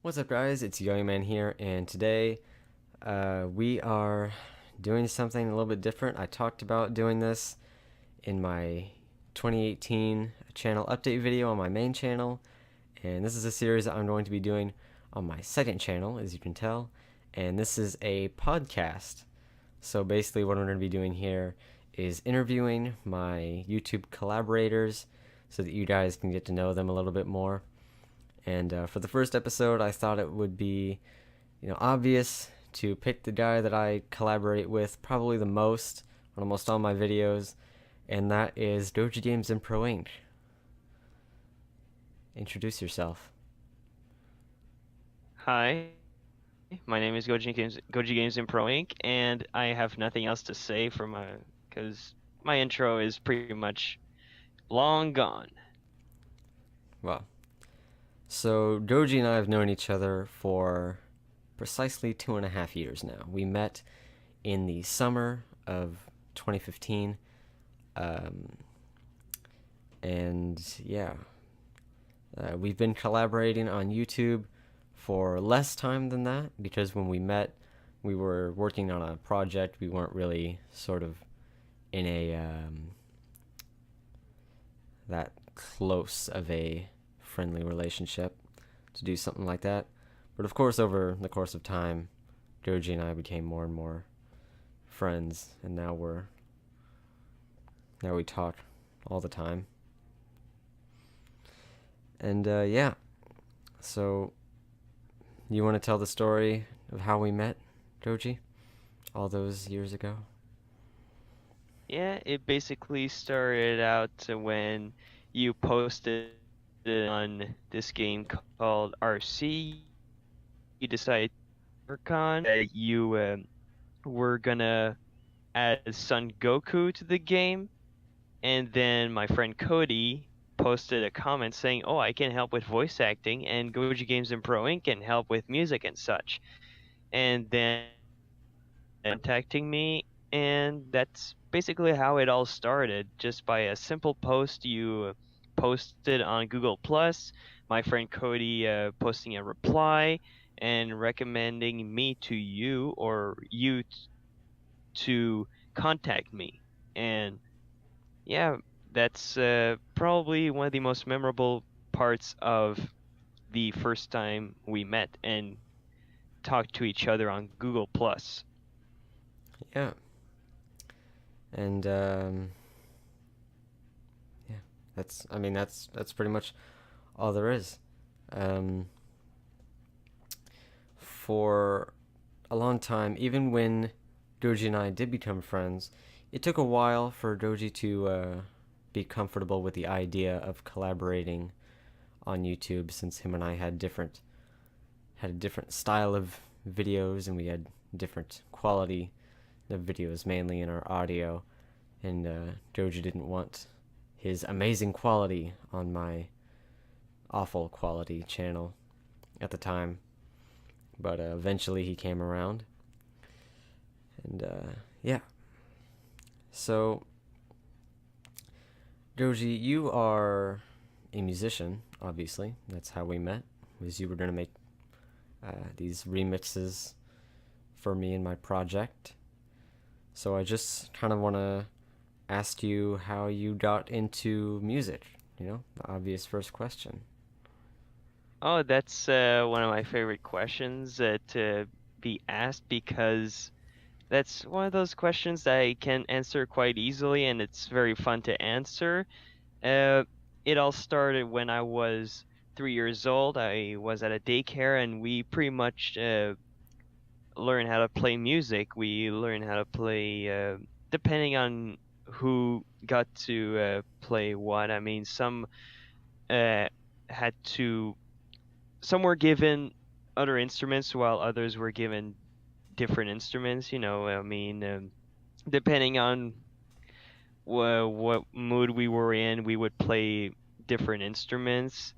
What's up, guys? It's Young Man here, and today we are doing something a little bit different. I talked about doing this in my 2018 channel update video on my main channel, and this is a series that I'm going to be doing on my second channel, as you can tell, and this is a podcast. So basically, what I'm going to be doing here is interviewing my YouTube collaborators so that you guys can get to know them a little bit more. And for the first episode, I thought it would be, obvious to pick the guy that I collaborate with probably the most on almost all my videos, and that is GojiGamesImproInc. Introduce yourself. Hi, my name is GojiGamesImproInc, and I have nothing else to say because my intro is pretty much long gone. Well, so Goji and I have known each other for precisely 2.5 years now. We met in the summer of 2015, and yeah, we've been collaborating on YouTube for less time than that, because when we met, we were working on a project. We weren't really sort of in a that close of a friendly relationship to do something like that. But of course, over the course of time, Goji and I became more and more friends, and now we talk all the time. And yeah, so you want to tell the story of how we met, Goji, all those years ago? Yeah, it basically started out when you posted on this game called RC. You decided to work on that you were gonna add Son Goku to the game, and then my friend Cody posted a comment saying, "Oh, I can help with voice acting, and GojiGamesImproInc can help with music and such." And then contacting me, and that's basically how it all started. Just by a simple post you posted on Google Plus, my friend Cody posting a reply and recommending me to you or you to contact me. And yeah, that's probably one of the most memorable parts of the first time we met and talked to each other on Google Plus. Yeah. And yeah, that's pretty much all there is. Um, for a long time, even when Goji and I did become friends, it took a while for Goji to be comfortable with the idea of collaborating on YouTube, since him and I had a different style of videos, and we had different quality of videos, mainly in our audio. And Goji didn't want his amazing quality on my awful quality channel at the time. But eventually he came around. And yeah. So, Goji, you are a musician, obviously. That's how we met, was you were going to make these remixes for me and my project. So I just kind of want to ask you how you got into music. The obvious first question. Oh, that's one of my favorite questions to be asked, because that's one of those questions that I can answer quite easily, and it's very fun to answer. Uh, it all started when I was 3 years old. I was at a daycare, and we pretty much learned how to play music. We learned how to play, depending on who got to play what. I mean, uh, had to some were given other instruments while others were given different instruments. I mean, depending on what mood we were in, we would play different instruments.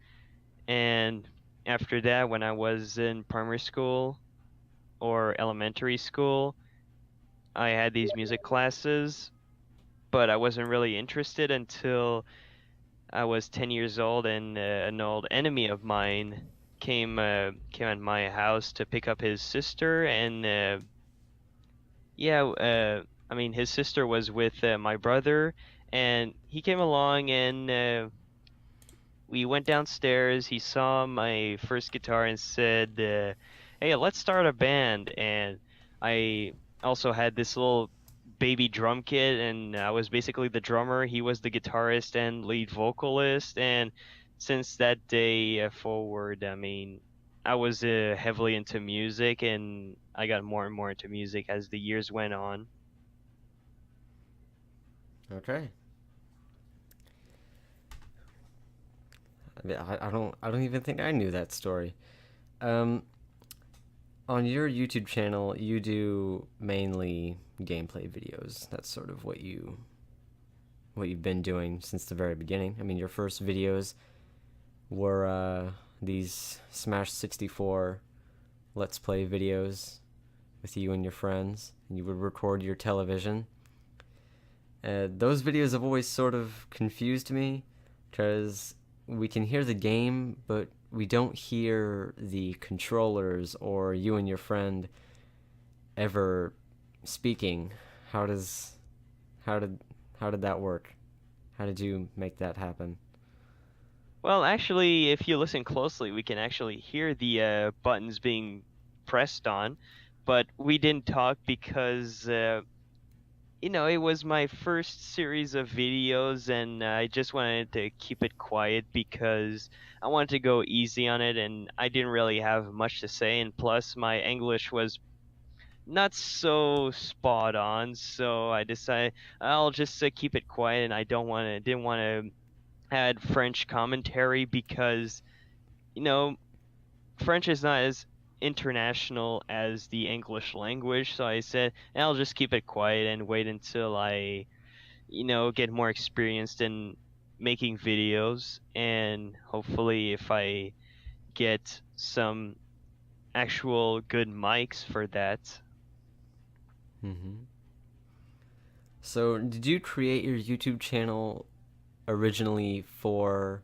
And after that, when I was in primary school or elementary school, I had these music classes, but I wasn't really interested until I was 10 years old, and an old enemy of mine came at my house to pick up his sister, and yeah, I mean his sister was with my brother, and he came along, and we went downstairs. He saw my first guitar and said, "Hey, let's start a band." And I also had this little baby drum kit, and I was basically the drummer. He was the guitarist and lead vocalist. And since that day forward, I mean, I was heavily into music, and I got more and more into music as the years went on. Okay. I don't even think I knew that story. Um, on your YouTube channel, you do mainly gameplay videos. That's sort of what you've been doing since the very beginning. I mean, your first videos were these Smash 64 Let's Play videos with you and your friends, and you would record your television. Those videos have always sort of confused me because we can hear the game, but we don't hear the controllers or you and your friend ever speaking. How does how did how did that work? How did you make that happen? Well, actually, if you listen closely, we can actually hear the buttons being pressed on, but we didn't talk because it was my first series of videos, and I just wanted to keep it quiet because I wanted to go easy on it, and I didn't really have much to say, and plus my English was not so spot on, so I decided I'll just keep it quiet, and didn't want to add French commentary because, you know, French is not as international as the English language, so I said I'll just keep it quiet and wait until I, get more experienced in making videos, and hopefully if I get some actual good mics for that. Mm-hmm. So, did you create your YouTube channel originally for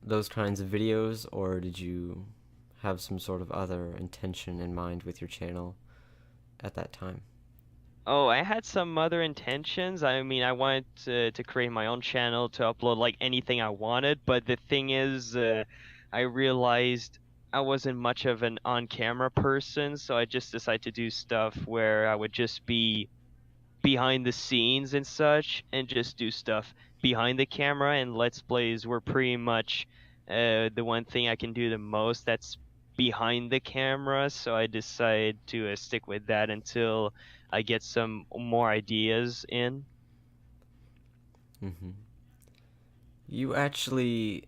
those kinds of videos, or did you have some sort of other intention in mind with your channel at that time? Oh, I had some other intentions. I mean, I wanted to create my own channel to upload like anything I wanted, but the thing is, I realized I wasn't much of an on-camera person, so I just decided to do stuff where I would just be behind the scenes and such, and just do stuff behind the camera. And Let's Plays were pretty much the one thing I can do the most that's behind the camera, so I decided to stick with that until I get some more ideas in. Mm-hmm. You actually,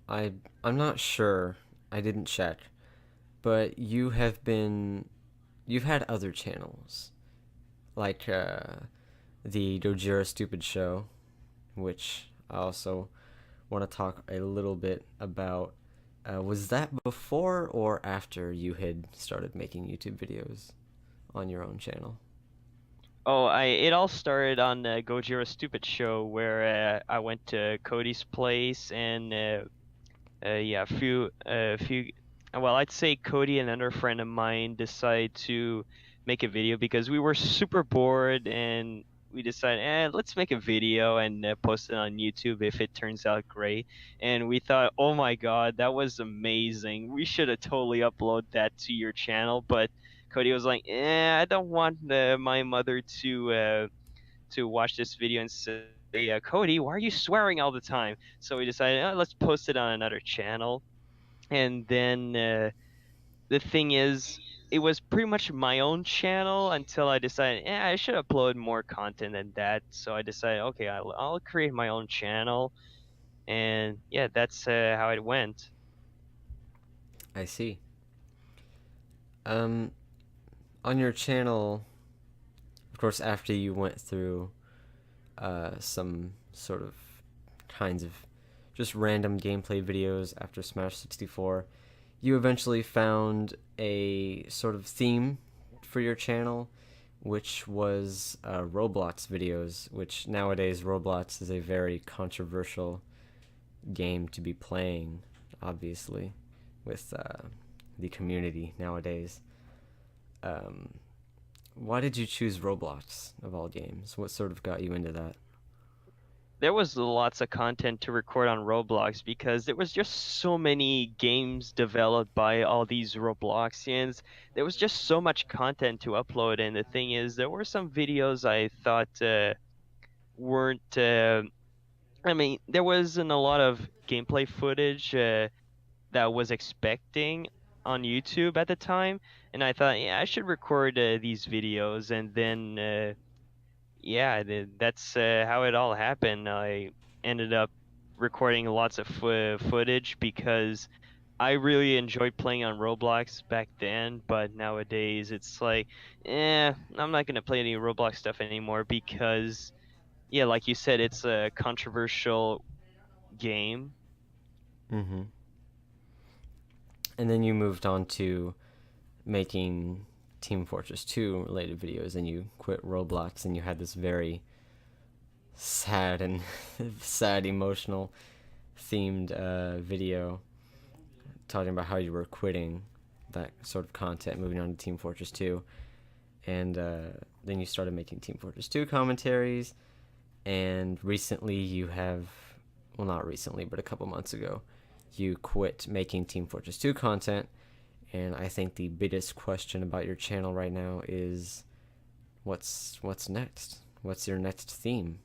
I, I'm not sure. I didn't check, but you've had other channels like the Dojira Stupid Show, which I also want to talk a little bit about. Was that before or after you had started making YouTube videos on your own channel? Oh, I it all started on Gojira Stupid Show, where I went to Cody's place, and yeah, a few. Well, I'd say Cody and another friend of mine decided to make a video because we were super bored, and we decided, let's make a video and post it on YouTube if it turns out great. And we thought, oh my God, that was amazing. We should have totally uploaded that to your channel. But Cody was like, I don't want my mother to watch this video and say, Cody, why are you swearing all the time? So we decided, let's post it on another channel. And then the thing is, it was pretty much my own channel until I decided, I should upload more content than that. So I decided, okay, I'll create my own channel. And yeah, that's how it went. I see. Um, on your channel, of course, after you went through some sort of kinds of just random gameplay videos after Smash 64, you eventually found a sort of theme for your channel, which was Roblox videos, which nowadays Roblox is a very controversial game to be playing, obviously. with the community nowadays. Um, why did you choose Roblox of all games? What sort of got you into that? There was lots of content to record on Roblox because there was just so many games developed by all these Robloxians. There was just so much content to upload, and the thing is, there were some videos I thought weren't. I mean, there wasn't a lot of gameplay footage that I was expecting on YouTube at the time, and I thought, yeah, I should record these videos, and then yeah, that's how it all happened. I ended up recording lots of footage because I really enjoyed playing on Roblox back then, but nowadays it's like, I'm not gonna play any Roblox stuff anymore because, yeah, like you said, it's a controversial game. Mm-hmm. And then you moved on to making Team Fortress 2 related videos, and you quit Roblox, and you had this very sad and sad, emotional themed video talking about how you were quitting that sort of content, moving on to Team Fortress 2. And then you started making Team Fortress 2 commentaries, and recently you have, well, not recently, but a couple months ago, you quit making Team Fortress 2 content. And I think the biggest question about your channel right now is what's next? What's your next theme?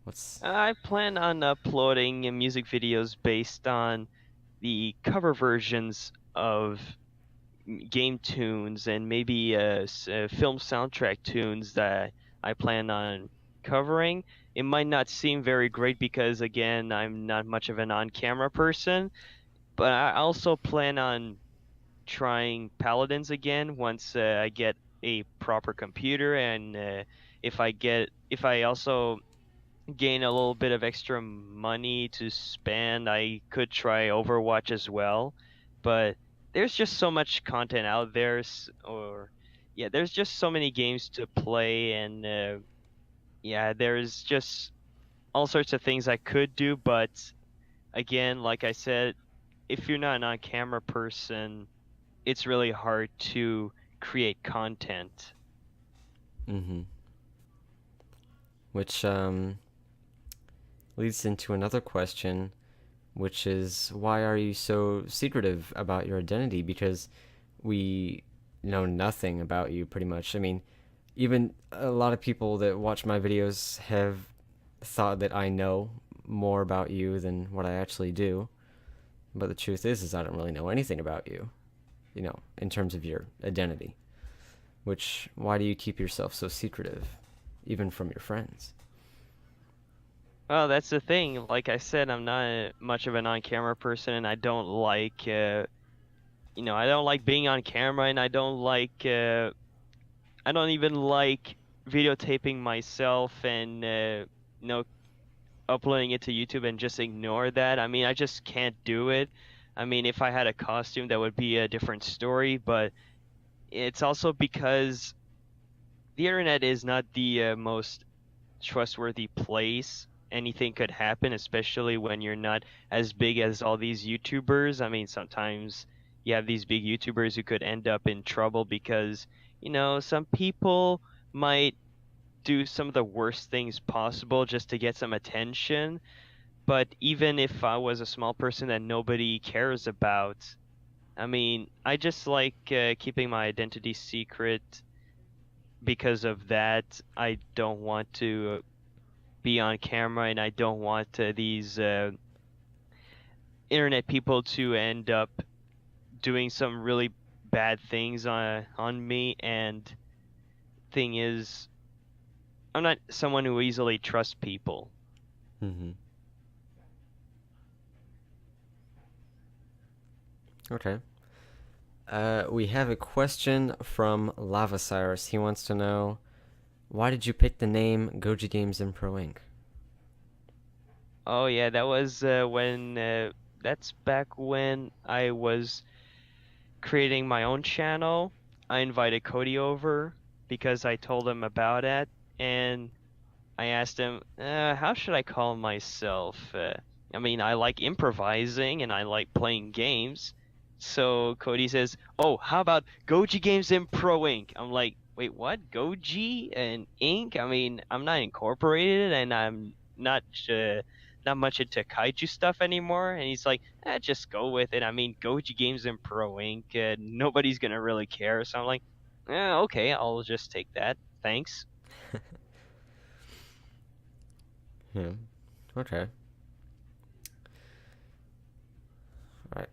What's I plan on uploading music videos based on the cover versions of game tunes and maybe film soundtrack tunes that I plan on covering. It might not seem very great because, again, I'm not much of an on-camera person, but I also plan on trying Paladins again once I get a proper computer and if I also gain a little bit of extra money to spend, I could try Overwatch as well. But there's just so much content out there, yeah, there's just so many games to play, and yeah, there's just all sorts of things I could do. But again, like I said, if you're not an on-camera person, it's really hard to create content. mm-hmm. Which leads into another question, which is why are you so secretive about your identity? Because we know nothing about you pretty much. I mean, even a lot of people that watch my videos have thought that I know more about you than what I actually do. But the truth is I don't really know anything about you, in terms of your identity. Which, why do you keep yourself so secretive, even from your friends? Well, that's the thing. Like I said, I'm not much of an on-camera person, and I don't like, I don't like being on camera, and I don't even like videotaping myself and, uploading it to YouTube and just ignore that. I mean, I just can't do it. I mean, if I had a costume, that would be a different story, but it's also because the internet is not the most trustworthy place. Anything could happen, especially when you're not as big as all these YouTubers. I mean, sometimes you have these big YouTubers who could end up in trouble because, some people might do some of the worst things possible just to get some attention. But even if I was a small person that nobody cares about, I mean, I just like keeping my identity secret because of that. I don't want to be on camera, and I don't want these internet people to end up doing some really bad things on me. And thing is, I'm not someone who easily trusts people. Mm-hmm. Okay. We have a question from Lavasirus. He wants to know, why did you pick the name GojiGamesImproInc? Oh yeah, that was when that's back when I was creating my own channel. I invited Cody over because I told him about it, and I asked him, how should I call myself? I mean, I like improvising and I like playing games. So Cody says, "Oh, how about Goji Games Improinc?" I'm like, "Wait, what? Goji and Inc? I mean, I'm not incorporated and I'm not much into kaiju stuff anymore." And he's like, "Just go with it. I mean, Goji Games Improinc, nobody's gonna really care." So I'm like, "Okay, I'll just take that. Thanks." Yeah. Okay. All right.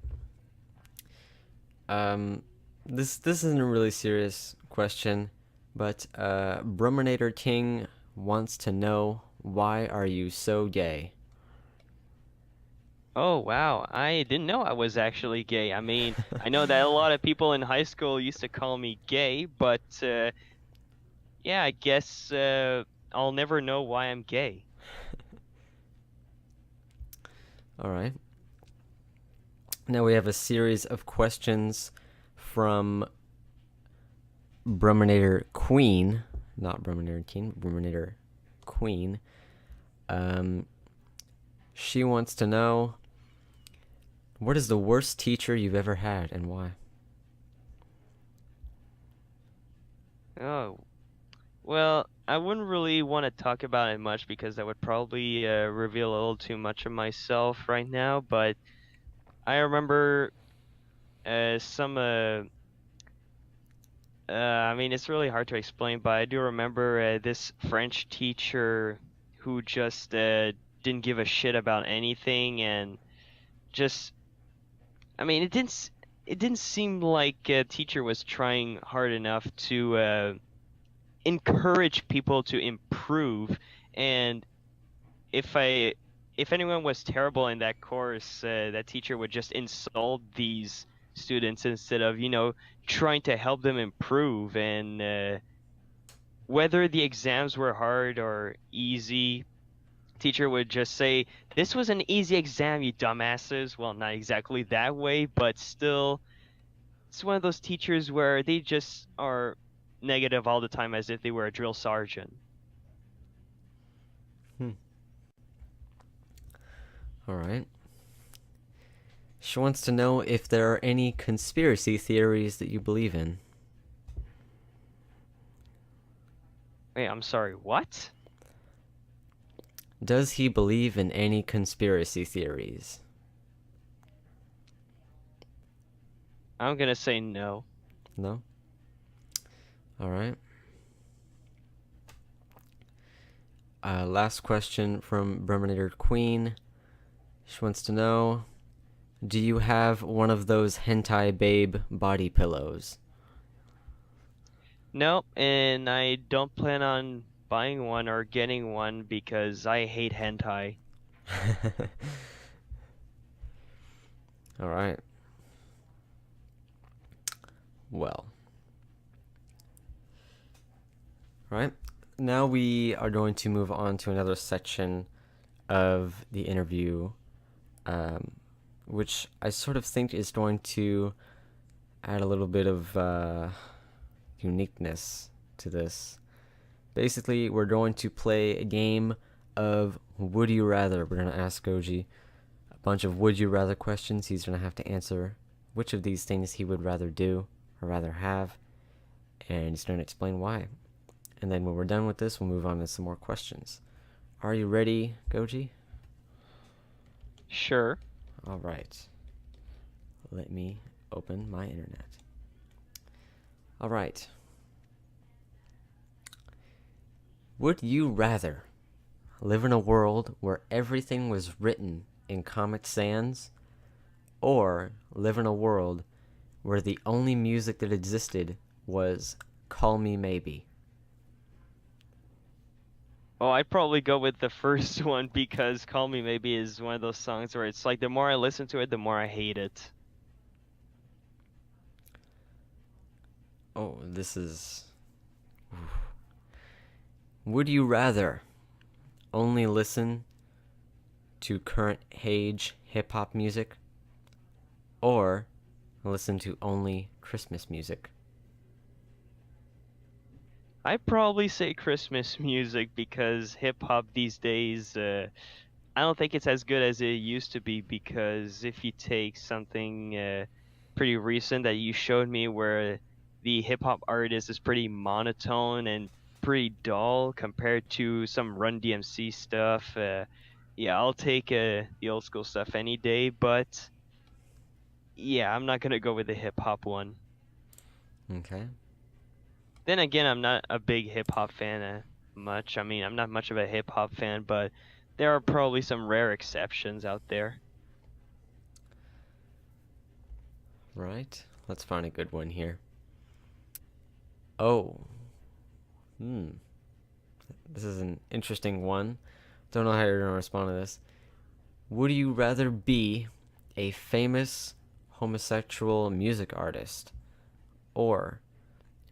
This isn't a really serious question, but Bruminator King wants to know, why are you so gay? Oh, wow. I didn't know I was actually gay. I mean, I know that a lot of people in high school used to call me gay, but yeah, I guess I'll never know why I'm gay. All right. Now we have a series of questions from Bruminator Queen, not Bruminator King, Bruminator Queen. She wants to know, what is the worst teacher you've ever had and why? Oh, well, I wouldn't really want to talk about it much because that would probably reveal a little too much of myself right now, but I remember some I mean, it's really hard to explain, but I do remember this French teacher who just didn't give a shit about anything and just, I mean, it didn't seem like a teacher was trying hard enough to encourage people to improve. And if I if anyone was terrible in that course, that teacher would just insult these students instead of, trying to help them improve. And whether the exams were hard or easy, teacher would just say, "This was an easy exam, you dumbasses." Well, not exactly that way, but still, it's one of those teachers where they just are negative all the time as if they were a drill sergeant. Hmm. All right. She wants to know if there are any conspiracy theories that you believe in. Wait, I'm sorry, what? Does he believe in any conspiracy theories? I'm gonna say no. No? All right. Last question from Berminator Queen. She wants to know, do you have one of those hentai babe body pillows? No, and I don't plan on buying one or getting one because I hate hentai. All right. Well. All right. Now we are going to move on to another section of the interview, which I sort of think is going to add a little bit of uniqueness to this. Basically, we're going to play a game of Would You Rather. We're going to ask Goji a bunch of Would You Rather questions. He's going to have to answer which of these things he would rather do or rather have, and he's going to explain why. And then when we're done with this, we'll move on to some more questions. Are you ready, Goji? Sure. All right. Let me open my internet. All right. Would you rather live in a world where everything was written in Comic Sans, or live in a world where the only music that existed was Call Me Maybe? Oh, I'd probably go with the first one because Call Me Maybe is one of those songs where it's like the more I listen to it, the more I hate it. Oh, this is... Would you rather only listen to current age hip-hop music, or listen to only Christmas music? I'd probably say Christmas music because hip hop these days, I don't think it's as good as it used to be, because if you take something pretty recent that you showed me where the hip hop artist is pretty monotone and pretty dull compared to some Run DMC stuff, yeah, I'll take the old school stuff any day, but yeah, I'm not gonna go with the hip hop one. Okay. Then again, I'm not a big hip hop fan much. I mean, I'm not much of a hip hop fan, but there are probably some rare exceptions out there. Right. Let's find a good one here. Oh. This is an interesting one. Don't know how you're going to respond to this. Would you rather be a famous homosexual music artist or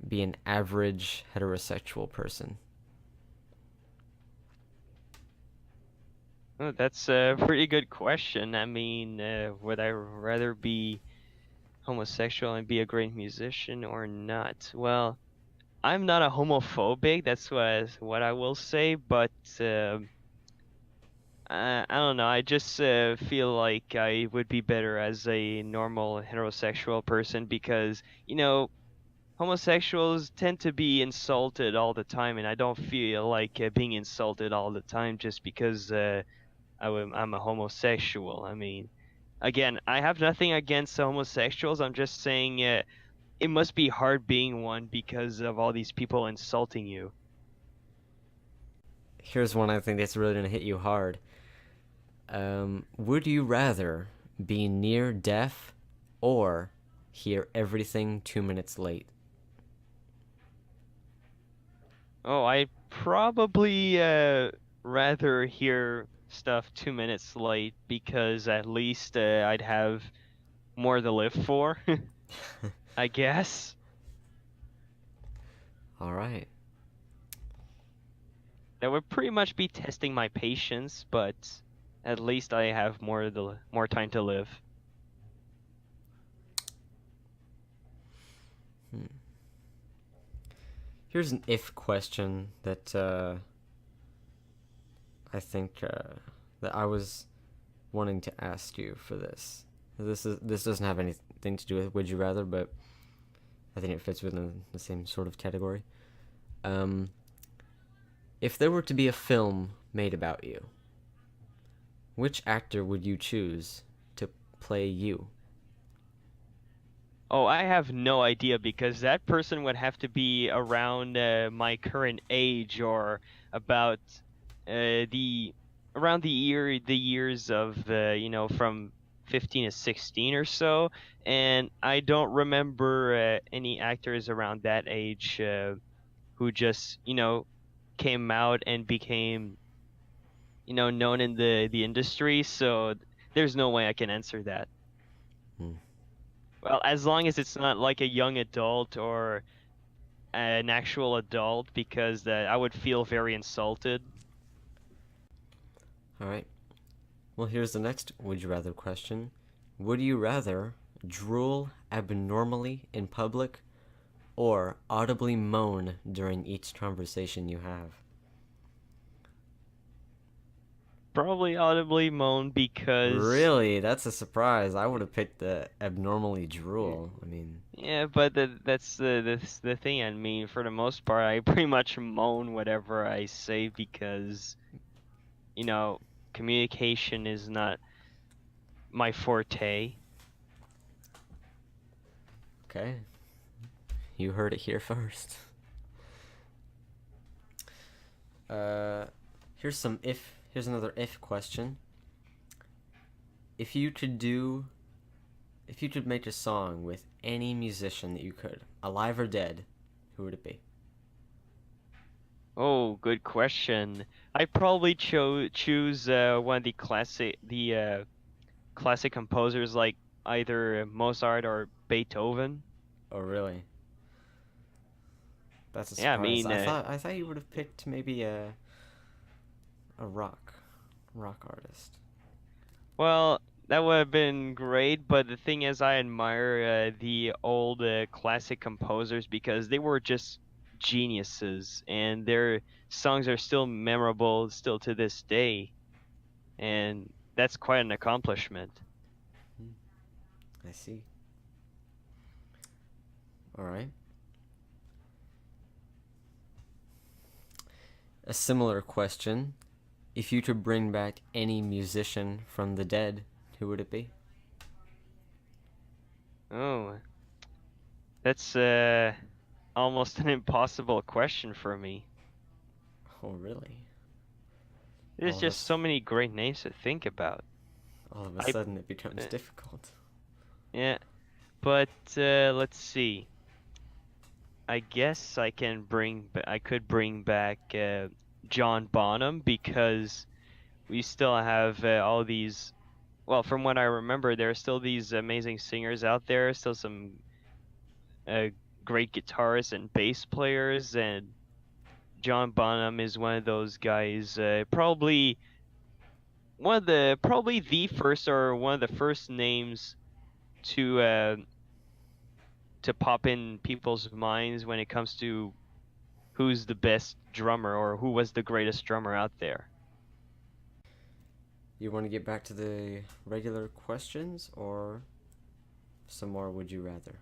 be an average heterosexual person? Oh, that's a pretty good question. I mean, would I rather be homosexual and be a great musician or not? Well, I'm not a homophobic. That's what I will say, but I don't know. I just feel like I would be better as a normal heterosexual person because, homosexuals tend to be insulted all the time, and I don't feel like being insulted all the time just because I'm a homosexual. I mean, again, I have nothing against homosexuals. I'm just saying it must be hard being one because of all these people insulting you. Here's one I think that's really going to hit you hard. Would you rather be near deaf or hear everything 2 minutes late? Oh, I'd probably rather hear stuff 2 minutes late because at least I'd have more to live for, I guess. All right. That would pretty much be testing my patience, but at least I have more time to live. Here's an if question that I think that I was wanting to ask you for this. This doesn't have anything to do with Would You Rather, but I think it fits within the same sort of category. Um, if there were to be a film made about you, which actor would you choose to play you? Oh, I have no idea because that person would have to be around my current age or about the around the years of from 15 to 16 or so, and I don't remember any actors around that age who just came out and became known in the industry, so there's no way I can answer that. Hmm. Well, as long as it's not like a young adult or an actual adult, because I would feel very insulted. All right. Well, here's the next Would You Rather question. Would you rather drool abnormally in public or audibly moan during each conversation you have? Probably audibly moan because Really? That's a surprise. I would have picked the abnormally drool. I mean, yeah, but that's the thing. I mean, for the most part, I pretty much moan whatever I say because you know communication is not my forte. okay. You heard it here first. Uh, here's another if question. If you could do, if you could make a song with any musician that you could, alive or dead, who would it be? Oh, good question. I probably choose one of the classic composers like either Mozart or Beethoven. Oh, really? That's a Yeah, I surprise. mean, I thought you would have picked maybe a rock artist. well, that would have been great, but the thing is, I admire the old classic composers because they were just geniuses, and their songs are still memorable still to this day. and that's quite an accomplishment. I see. All right. A similar question. If you could bring back any musician from the dead, who would it be? Oh, that's almost an impossible question for me. Oh, really? There's All of just us, so many great names to think about. all of a I sudden, it becomes uh, difficult. yeah, but let's see. I guess I could bring back John Bonham because we still have all these. Well, from what I remember, there are still these amazing singers out there. Still some uh, great guitarists and bass players, and John Bonham is one of those guys. Probably the first or one of the first names to uh, to pop in people's minds when it comes to who's the best drummer or who was the greatest drummer out there. You want to get back to the regular questions or some more would you rather?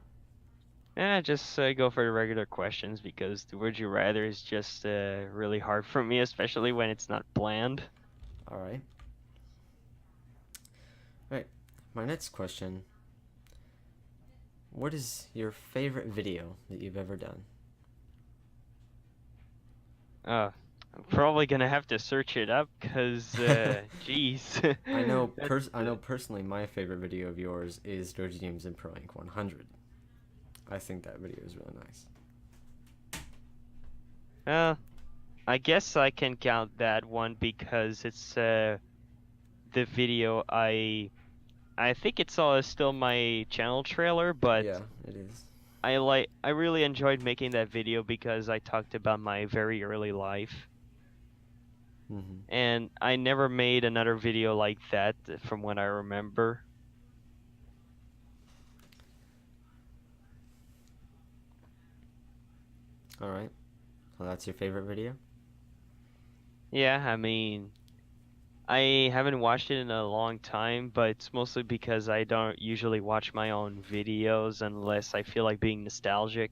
Just go for the regular questions because the would you rather is just really hard for me, especially when it's not planned. All right. All right. My next question. What is your favorite video that you've ever done? I'm probably gonna have to search it up because, geez, that's I know personally my favorite video of yours is GojiGamesImproInc 100. I think that video is really nice. uh, I guess I can count that one because it's the video I think it's still my channel trailer, but Yeah, it is. I really enjoyed making that video because I talked about my very early life. Mm-hmm. And I never made another video like that from what I remember. All right. Well, that's your favorite video? Yeah, I mean, I haven't watched it in a long time, but it's mostly because I don't usually watch my own videos unless I feel like being nostalgic.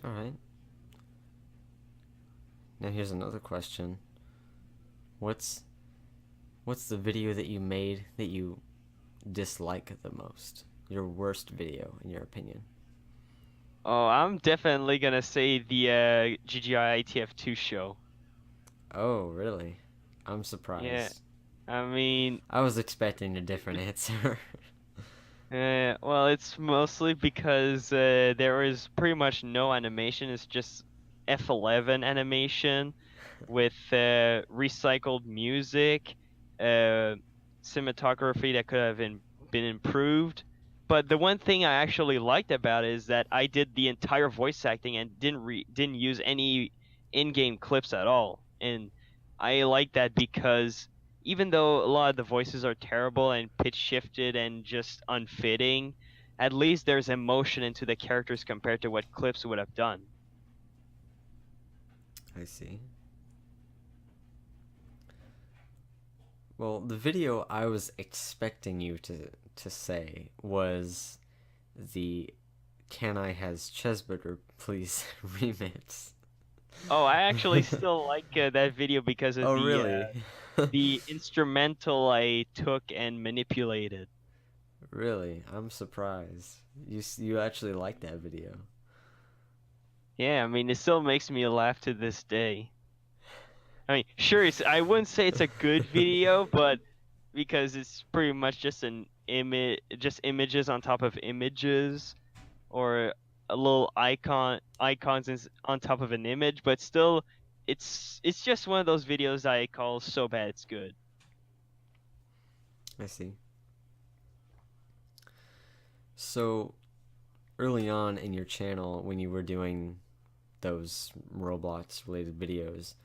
All right. Now here's another question. What's what's the video that you made that you dislike the most? Your worst video in your opinion? Oh, I'm definitely gonna say the GGI ITF2 show. Oh, really? I'm Yeah, surprised. I mean, I was expecting a different answer. well, it's mostly because there is pretty much no animation. It's just F11 animation with recycled music, uh, cinematography that could have been improved. But the one thing I actually liked about it is that I did the entire voice acting and didn't use any in-game clips at all. And I like that because even though a lot of the voices are terrible and pitch shifted and just unfitting, at least there's emotion into the characters compared to what clips would have done. I see. Well, the video I was expecting you to say was the "Can I Has Chesbutter Please" remix. Oh, I actually still like that video because of Oh, really? the instrumental I took and manipulated. Really? I'm surprised. You actually like that video. Yeah, I mean, it still makes me laugh to this day. I mean, sure, I wouldn't say it's a good video, but because it's pretty much just just images on top of images, or a little icons on top of an image, but still, it's just one of those videos I call so bad it's good. I see. So, early on in your channel, when you were doing those Roblox related videos,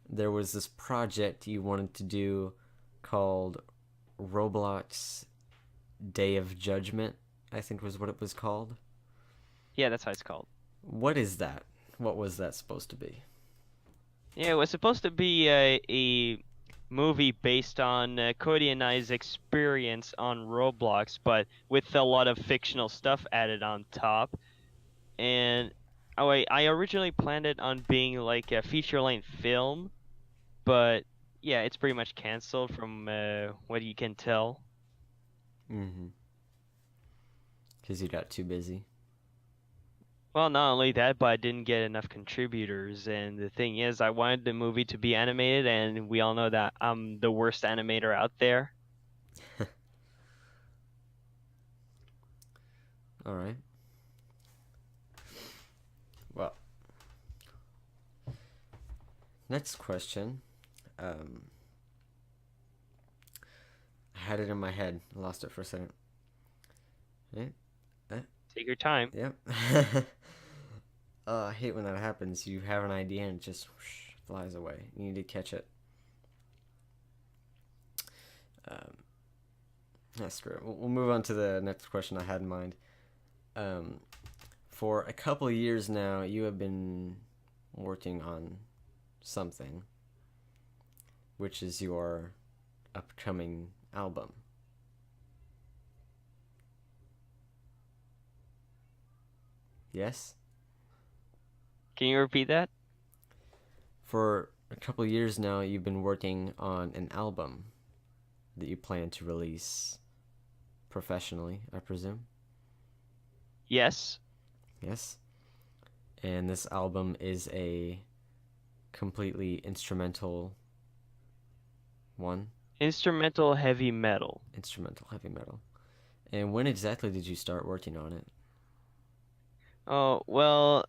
there was this project you wanted to do called Roblox Day of Judgment, I think was what it was called. Yeah, that's how it's called. What is that? What was that supposed to be? Yeah, it was supposed to be a movie based on Cody and I's experience on Roblox, but with a lot of fictional stuff added on top. And I originally planned it on being like a feature-length film, but yeah, it's pretty much canceled from what you can tell. Mm-hmm. Because you got too busy. Well, not only that, but I didn't get enough contributors. And the thing is, I wanted the movie to be animated, and we all know that I'm the worst animator out there. All right. Well, next question. I had it in my head. I lost it for a second. Right? Take your time. Yep. I hate when that happens. You have an idea and it just whoosh, flies away. You need to catch it. Screw it. We'll move on to the next question I had in mind. For a couple of years now, you have been working on something, which is your upcoming album. Yes? Can you repeat that? For a couple of years now, you've been working on an album that you plan to release professionally, I presume? Yes. Yes? And this album is a completely instrumental one? Instrumental heavy metal. Instrumental heavy metal. And when exactly did you start working on it? Oh, well,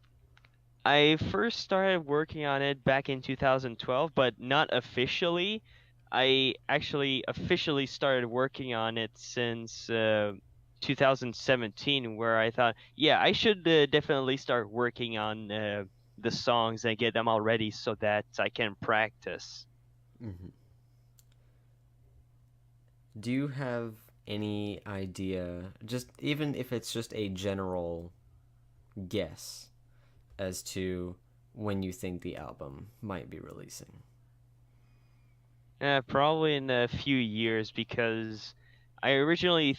I first started working on it back in 2012, but not officially. I actually officially started working on it since 2017, where I thought, yeah, I should definitely start working on the songs and get them all ready so that I can practice. Mm-hmm. Do you have any idea, just even if it's just a general guess, as to when you think the album might be releasing? Probably in a few years because I originally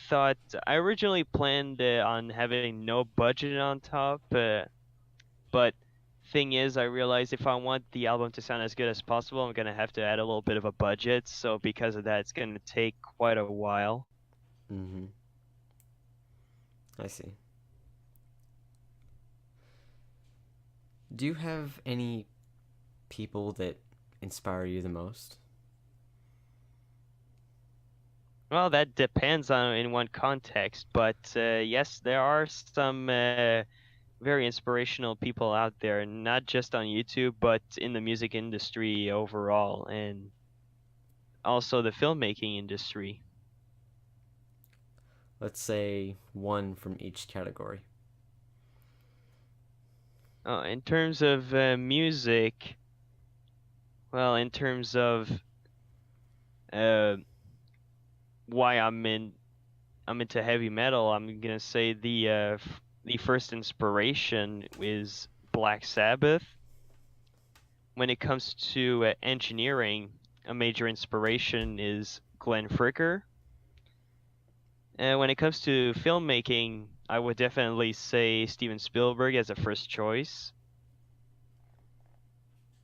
planned on having no budget on top, but thing is, I realized if I want the album to sound as good as possible, I'm gonna have to add a little bit of a budget. So because of that, it's gonna take quite a while. Mm-hmm. I see. Do you have any people that inspire you the most? Well, that depends on in one context, but yes, there are some very inspirational people out there, not just on YouTube, but in the music industry overall, and also the filmmaking industry. Let's say one from each category. In terms of music, well, in terms of uh, why I'm into heavy metal, I'm gonna say the first inspiration is Black Sabbath. When it comes to engineering, a major inspiration is Glenn Fricker. And when it comes to filmmaking, I would definitely say Steven Spielberg as a first choice.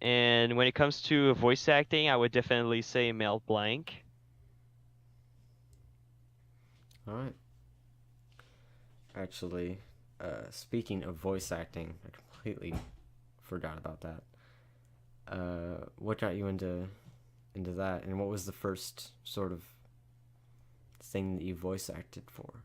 And when it comes to voice acting, I would definitely say Mel Blanc. All right. Actually, speaking of voice acting, I completely forgot about that. What got you into that, and what was the first sort of thing that you voice acted for?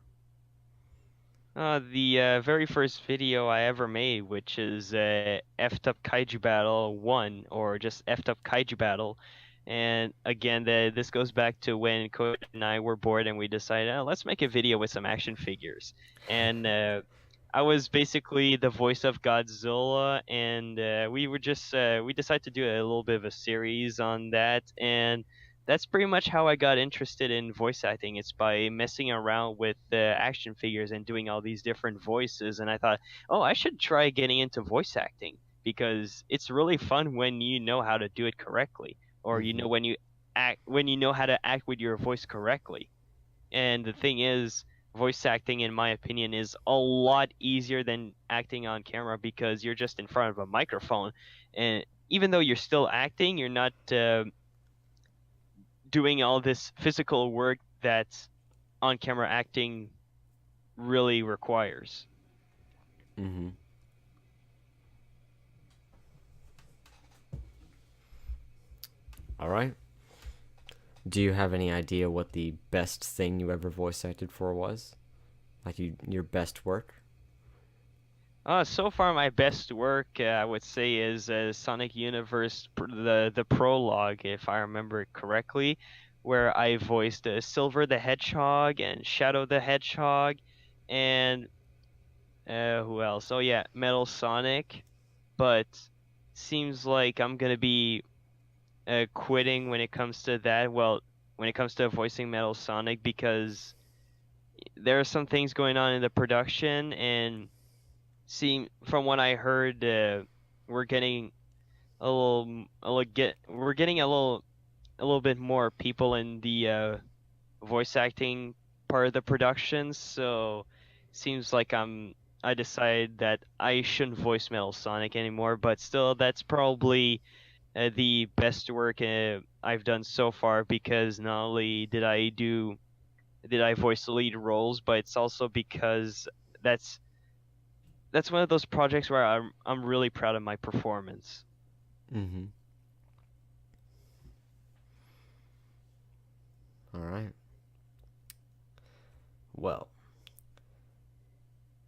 The very first video I ever made, which is F'd Up Kaiju Battle 1, or just F'd Up Kaiju Battle. And again, this goes back to when Cody and I were bored and we decided, oh, let's make a video with some action figures. And I was basically the voice of Godzilla, and we decided to do a little bit of a series on that. And that's pretty much how I got interested in voice acting. It's by messing around with action figures and doing all these different voices. And I thought, oh, I should try getting into voice acting because it's really fun when you know how to do it correctly, or you Mm-hmm. know when you know how to act with your voice correctly. And the thing is, voice acting, in my opinion, is a lot easier than acting on camera because you're just in front of a microphone, and even though you're still acting, you're not doing all this physical work that on camera acting really requires. Mm-hmm. All right. Do you have any idea what the best thing you ever voice acted for was? Like your best work? So far, my best work, I would say, is Sonic Universe, the prologue, if I remember it correctly, where I voiced Silver the Hedgehog and Shadow the Hedgehog, and who else? Oh yeah, Metal Sonic. But seems like I'm gonna be quitting when it comes to that. Well, when it comes to voicing Metal Sonic, because there are some things going on in the production, and from what I heard, we're getting we're getting a little bit more people in the voice acting part of the production. So seems like I decided that I shouldn't voice Metal Sonic anymore. But still, that's probably the best work I've done so far, because not only did I voice the lead roles, but it's also because that's that's one of those projects where I'm really proud of my performance. Mm-hmm. All right. Well,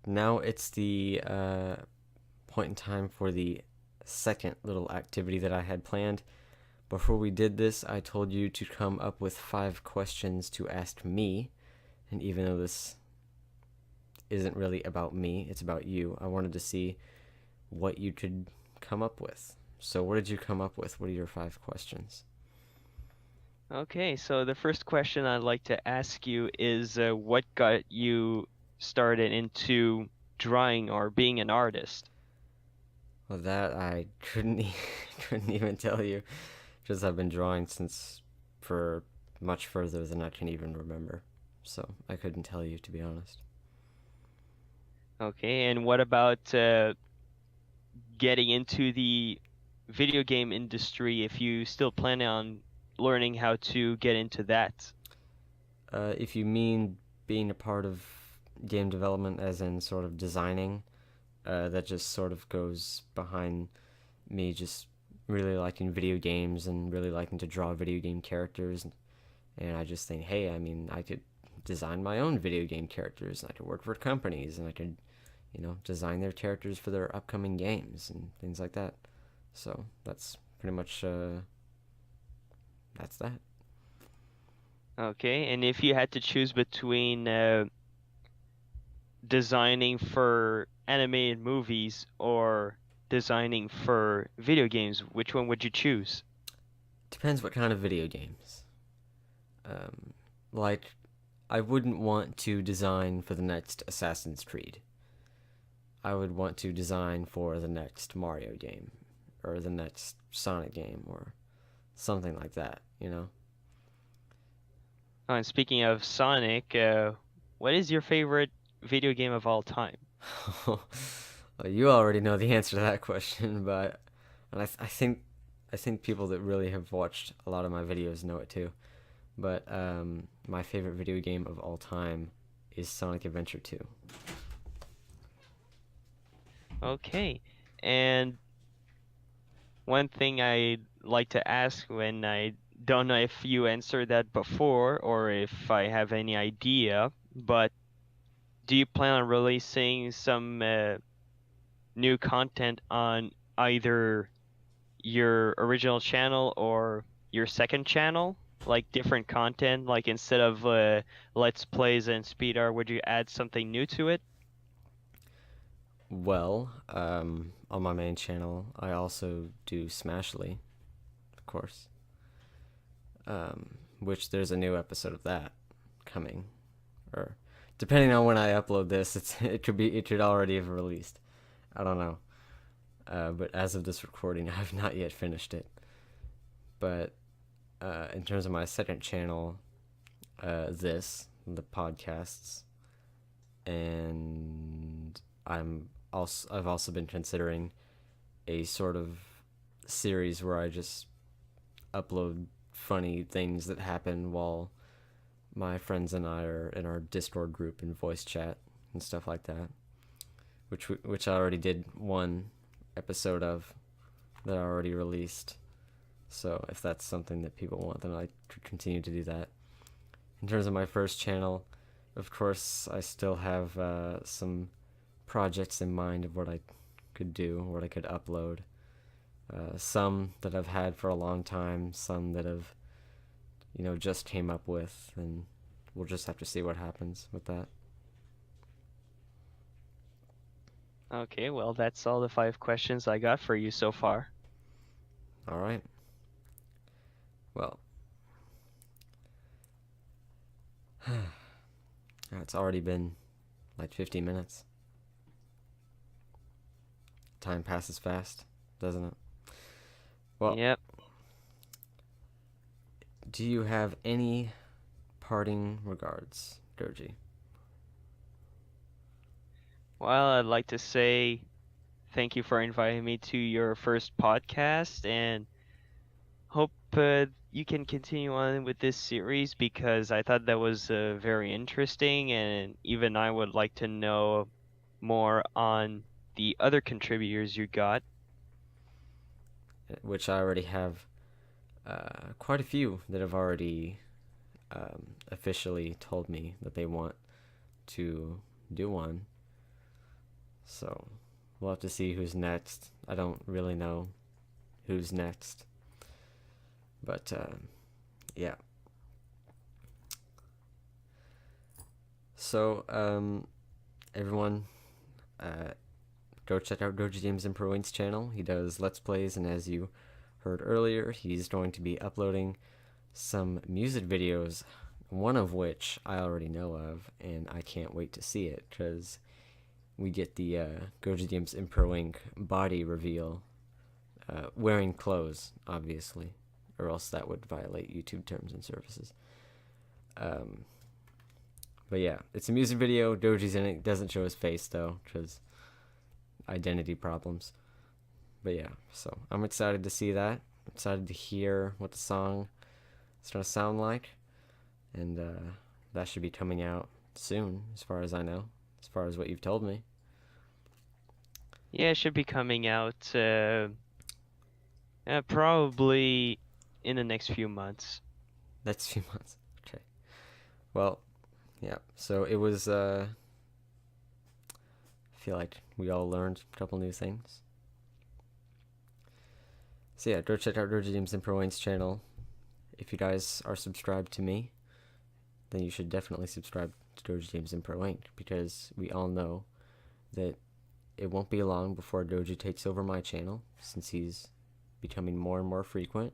now it's the point in time for the second little activity that I had planned. Before we did this, I told you to come up with 5 questions to ask me, and even though this isn't really about me, it's about you, I wanted to see what you could come up with. So what did you come up with? What are your 5 questions? Okay, so the first question I'd like to ask you is what got you started into drawing or being an artist? Well, that I couldn't even tell you, because I've been drawing since for much further than I can even remember. So I couldn't tell you, to be honest. Okay, and what about getting into the video game industry, if you still plan on learning how to get into that? If you mean being a part of game development, as in sort of designing, that just sort of goes behind me just really liking video games and really liking to draw video game characters. And I just think, hey, I mean, I could design my own video game characters, and I could work for companies, and I could, design their characters for their upcoming games and things like that. So that's pretty much that's that. Okay, and if you had to choose between designing for animated movies or designing for video games, which one would you choose? Depends what kind of video games. Like, I wouldn't want to design for the next Assassin's Creed. I would want to design for the next Mario game, or the next Sonic game, or something like that. Oh, and speaking of Sonic, what is your favorite video game of all time? Well, you already know the answer to that question, but and I think people that really have watched a lot of my videos know it too. But my favorite video game of all time is Sonic Adventure 2. Okay, and one thing I'd like to ask, when I don't know if you answered that before or if I have any idea, but do you plan on releasing some new content on either your original channel or your second channel? Like different content, like instead of Let's Plays and Speed Art, would you add something new to it? Well, on my main channel, I also do Smashly, of course. Which there's a new episode of that coming, or depending on when I upload this, it could already have released. I don't know. But as of this recording, I have not yet finished it. But in terms of my second channel, the podcasts, and I've also been considering a sort of series where I just upload funny things that happen while my friends and I are in our Discord group and voice chat and stuff like that, which I already did one episode of that I already released. So if that's something that people want, then I could continue to do that. In terms of my first channel, of course, I still have some projects in mind of what I could do, what I could upload. Some that I've had for a long time, some that have, just came up with, and we'll just have to see what happens with that. Okay, well, that's all the 5 questions I got for you so far. All right. Well, it's already been like 50 minutes. Time passes fast, doesn't it? Well, Yep. do you have any parting regards, Goji? Well, I'd like to say thank you for inviting me to your first podcast, and hope you can continue on with this series because I thought that was very interesting, and even I would like to know more on the other contributors you got. Which I already have quite a few that have already officially told me that they want to do one. So we'll have to see who's next. I don't really know who's next. But yeah. So everyone, go check out GojiGamesImproInc's channel. He does Let's Plays, and as you heard earlier, he's going to be uploading some music videos, one of which I already know of, and I can't wait to see it, because we get the GojiGamesImproInc body reveal, wearing clothes, obviously, or else that would violate YouTube terms and services. But yeah, it's a music video. Doji's in it. Doesn't show his face, though, because identity problems. But yeah, so I'm excited to see that. I'm excited to hear what the song is going to sound like. And that should be coming out soon, as far as I know, as far as what you've told me. Yeah, it should be coming out probably in the next few months. Next few months. Okay. Well, yeah. So it was, I feel like we all learned a couple new things. So yeah, go check out GojiGamesImproInc's channel. If you guys are subscribed to me, then you should definitely subscribe to GojiGamesImproInc, because we all know that it won't be long before Doji takes over my channel, since he's becoming more and more frequent.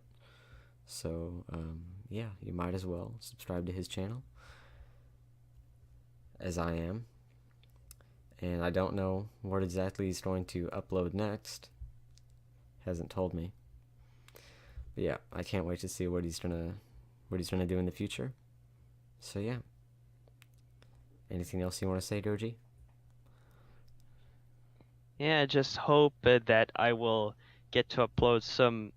So yeah, you might as well subscribe to his channel, as I am. And I don't know what exactly he's going to upload next. Hasn't told me. But yeah, I can't wait to see what he's gonna do in the future. So yeah. Anything else you want to say, Doji? Yeah, I just hope that I will get to upload some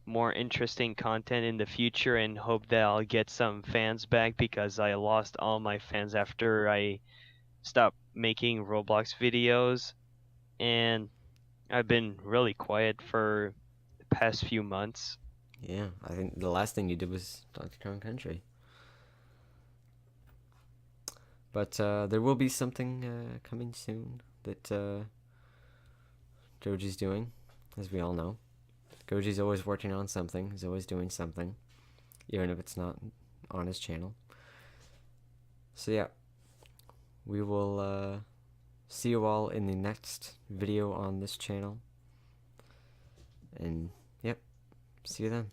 more interesting content in the future, and hope that I'll get some fans back, because I lost all my fans after I stopped making Roblox videos, and I've been really quiet for the past few months. Yeah, I think the last thing you did was Donkey Kong Country. But there will be something coming soon that Goji's doing, as we all know. Goji's always working on something. He's always doing something, even if it's not on his channel. So yeah, we will see you all in the next video on this channel. And yep, see you then.